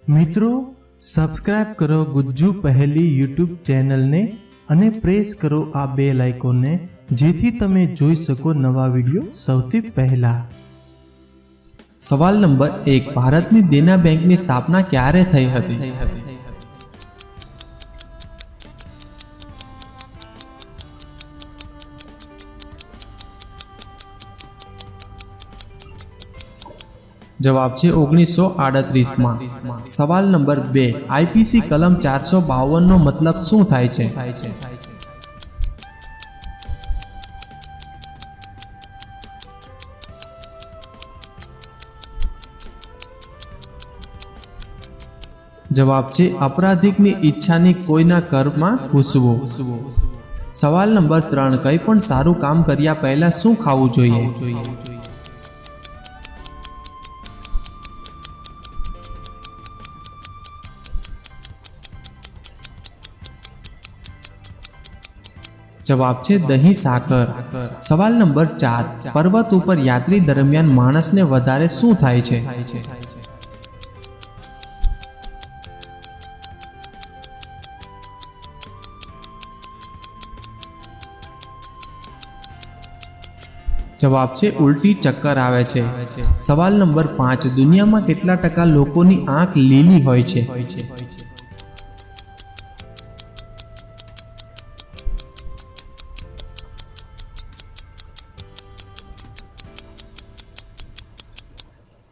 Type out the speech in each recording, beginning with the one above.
મિત્રો સબસ્ક્રાઇબ કરો ગુજ્જુ પહેલી યુટ્યુબ ચેનલને અને પ્રેસ કરો આ બેલ આઇકોનને જેથી તમે જોઈ શકો નવા વિડિયો સૌથી પહેલા। સવાલ નંબર 1 ભારતની દેના બેંકની સ્થાપના ક્યારે થઈ હતી? जवाब है 1938 में। सवाल नंबर 2 आईपीसी कलम 452 नो मतलब शू थाय छे? जवाब है अपराधीकनी इच्छानी कोईना कर्ममां घूसवो। सवाल नंबर 3 कई पण सारू काम कर्या पहला शू खावुं जोईए? जवाब है दही साकर। सवाल नंबर 4 पर्वत पर यात्री दरमियान माणस ने वधारे शू थाय छे? जवाब है उल्टी चक्कर आवे छे। सवाल नंबर 5 दुनिया में केटला टका लोकोनी आंख लीली होय छे?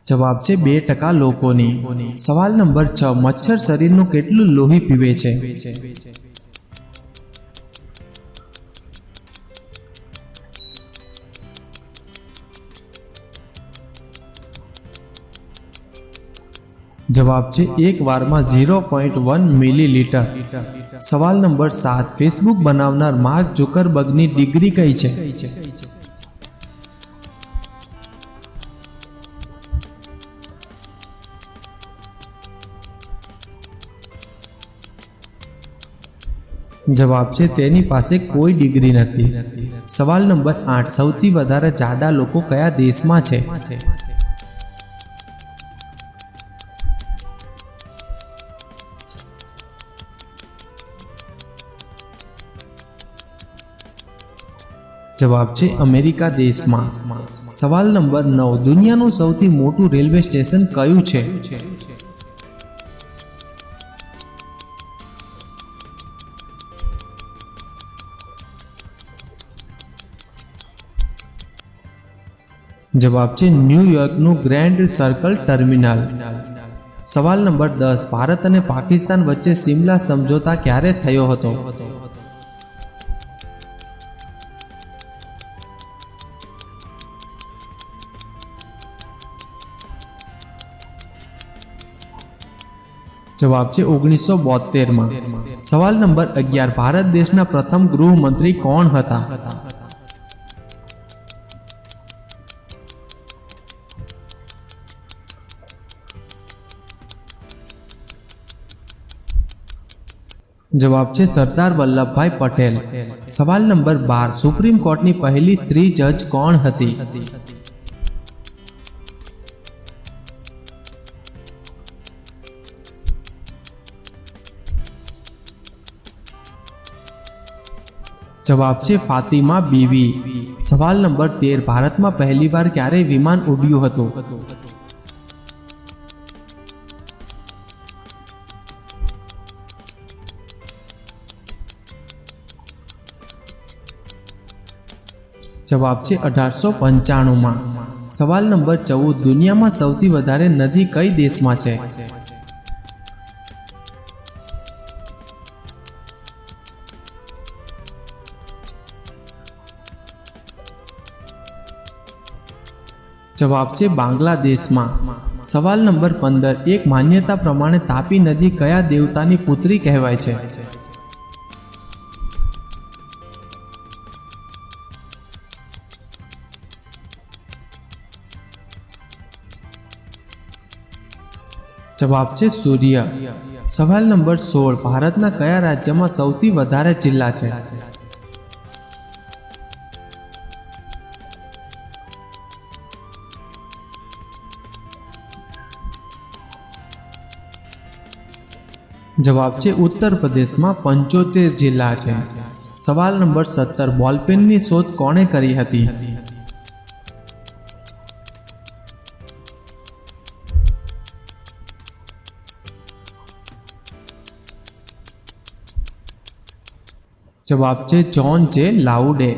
जवाब है 2% लोकोनी। सवाल नंबर 6 मच्छर शरीरनु केटलुं लोही पीवे छे? जवाब है एक वार में 0.1 मिलीलीटर। सवाल नंबर 7 फेसबुक बनावनार मार्क जुकरबर्गनी डिग्री कई छे? जवाब है तेनी पासे कोई डिग्री नथी। सवाल नंबर 8 सौथी वधारे जाडा लोको कया देश में छे? जवाब है अमेरिका देश में। सवाल नंबर 9 दुनियानु सौथी मोटू रेलवे स्टेशन कयुं छे? जवाब है न्यूयॉर्क नु ग्रैंड सर्कल टर्मिनल। सवाल नंबर 10 भारत और पाकिस्तान वच्चे शिमला समझौता क्यारे थयो हतो? जवाब है 1972 में। सवाल नंबर 11 भारत देशना प्रथम गृह मंत्री कौन हता? जवाब है सरदार वल्लभ भाई पटेल। सवाल नंबर 12 सुप्रीम कोर्ट की पहली स्त्री जज कौन हती? जवाब है फातिमा बीवी। सवाल नंबर 13 भारत में पहली बार क्यारे विमान उड्यु हतुं? जवाब है 1895 में। सवाल नंबर 14 दुनिया में सौथी वधारे नदी कई देश में छे? जवाब है बांग्लादेश में। सवाल नंबर 15 एक मान्यता प्रमाणे तापी नदी कया देवतानी पुत्री कहवाय छे? जवाब है सूर्य। सवाल नंबर 16 भारतना कया राज्य में सौथी वधारे जिल्ला छे? જવાબ છે ઉત્તર પ્રદેશમાં 75 જિલ્લા છે। સવાલ નંબર 17 બોલપેનની શોધ કોણે કરી હતી? જવાબ છે જ્હોન જે લાઉડે।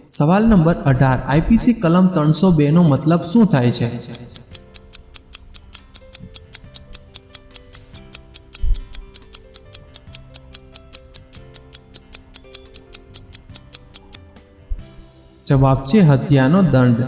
સવાલ નંબર 18 આઈપીસી કલમ 302 નો મતલબ શું થાય છે? જવાબ છે હત્યાનો દંડ।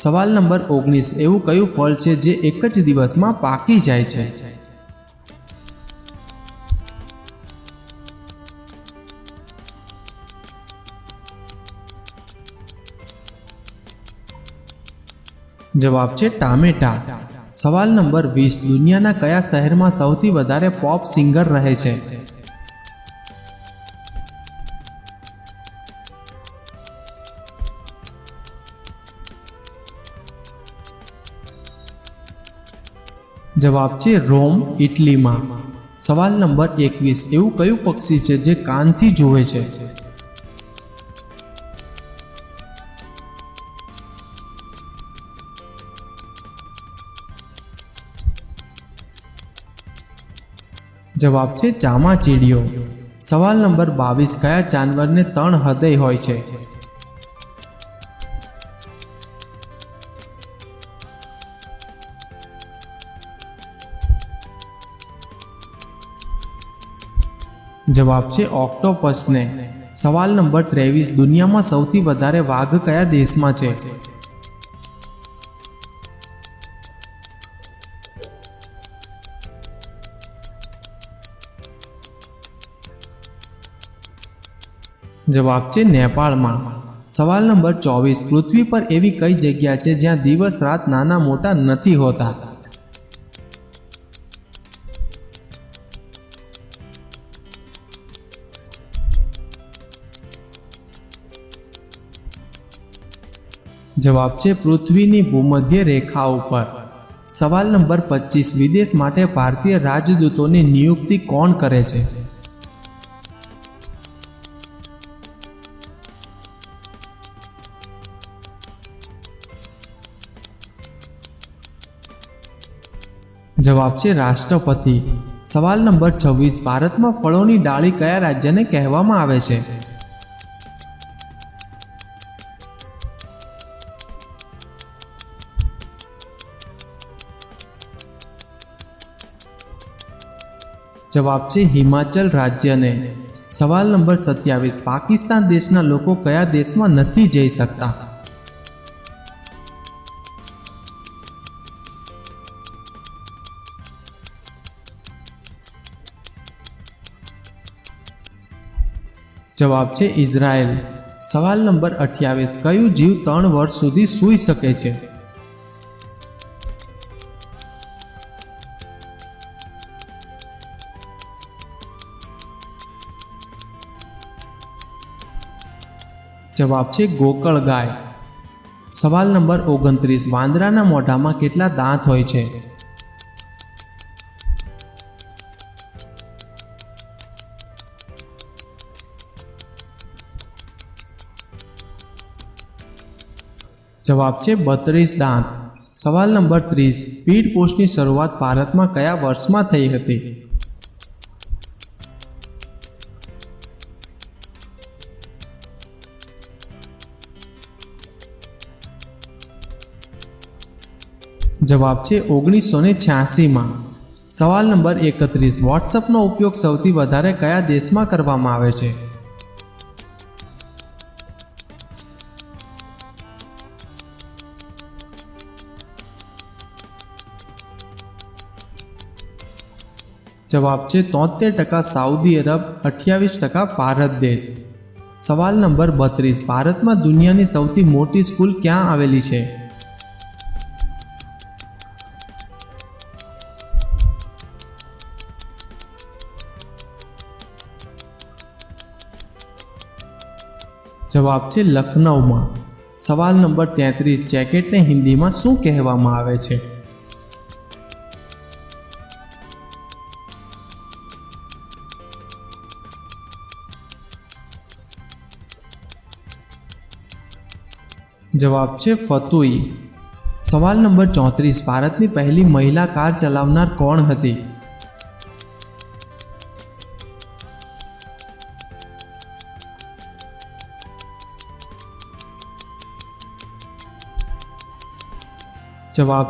સવાલ નંબર 19 એવું કયું ફળ છે જે એક જ દિવસમાં પાકી જાય છે? જવાબ છે ટામેટા। સવાલ નંબર 20 દુનિયાના કયા શહેરમાં સૌથી વધારે પોપ સિંગર રહે છે? જવાબ છે રોમ, ઇટલીમાં। સવાલ નંબર 21 એવું કયું પક્ષી છે જે કાનથી જુએ છે? જવાબ છે ચામાચીડિયો। સવાલ નંબર 22 કયા જાનવરને 3 હૃદય હોય છે? જવાબ છે ઓક્ટોપસને। સવાલ નંબર 23 દુનિયામાં સૌથી વધારે વાઘ કયા દેશમાં છે? જવાબ છે નેપાળમાં। સવાલ નંબર 24 પૃથ્વી પર એવી કઈ જગ્યા છે જ્યાં દિવસ રાત નાના મોટા નથી હોતા? જવાબ છે પૃથ્વીની ભૂમધ્ય રેખા ઉપર। સવાલ નંબર 25 વિદેશ માટે ભારતીય રાજદૂતોની નિયુક્તિ કોણ કરે છે? જવાબ છે રાષ્ટ્રપતિ। સવાલ નંબર 26 ભારતમાં ફળોની ડાળી કયા રાજ્યને કહેવામાં આવે છે? જવાબ છે હિમાચલ રાજ્યને। સવાલ નંબર 27 પાકિસ્તાન દેશના લોકો કયા દેશમાં નથી જઈ શકતા? જવાબ છે ઇઝરાયલ। સવાલ નંબર 28 કયું જીવ 3 વર્ષ સુધી સૂઈ શકે છે? જવાબ છે ગોકળ ગાય। સવાલ નંબર 29 વાંદરાના મોઢામાં કેટલા દાંત હોય છે? જવાબ છે 32 દાંત। સવાલ નંબર 30 સ્પીડ પોસ્ટની શરૂઆત ભારતમાં કયા વર્ષમાં થઈ હતી? જવાબ છે 1986માં। સવાલ નંબર 31 વોટ્સઅપનો ઉપયોગ સૌથી વધારે કયા દેશમાં કરવામાં આવે છે? જવાબ છે 73% સાઉદી અરબ, 28% ભારત દેશ। સવાલ નંબર 32 ભારતમાં દુનિયાની સૌથી મોટી સ્કૂલ ક્યાં આવેલી છે? જવાબ છે લખનઉમાં। સવાલ નંબર 33 જેકેટને હિન્દીમાં શું કહેવામાં આવે છે? જવાબ છે ફતુઈ. સવાલ નંબર 34, ભારતની પહેલી મહિલા કાર ચલાવનાર કોણ હતી? જવાબ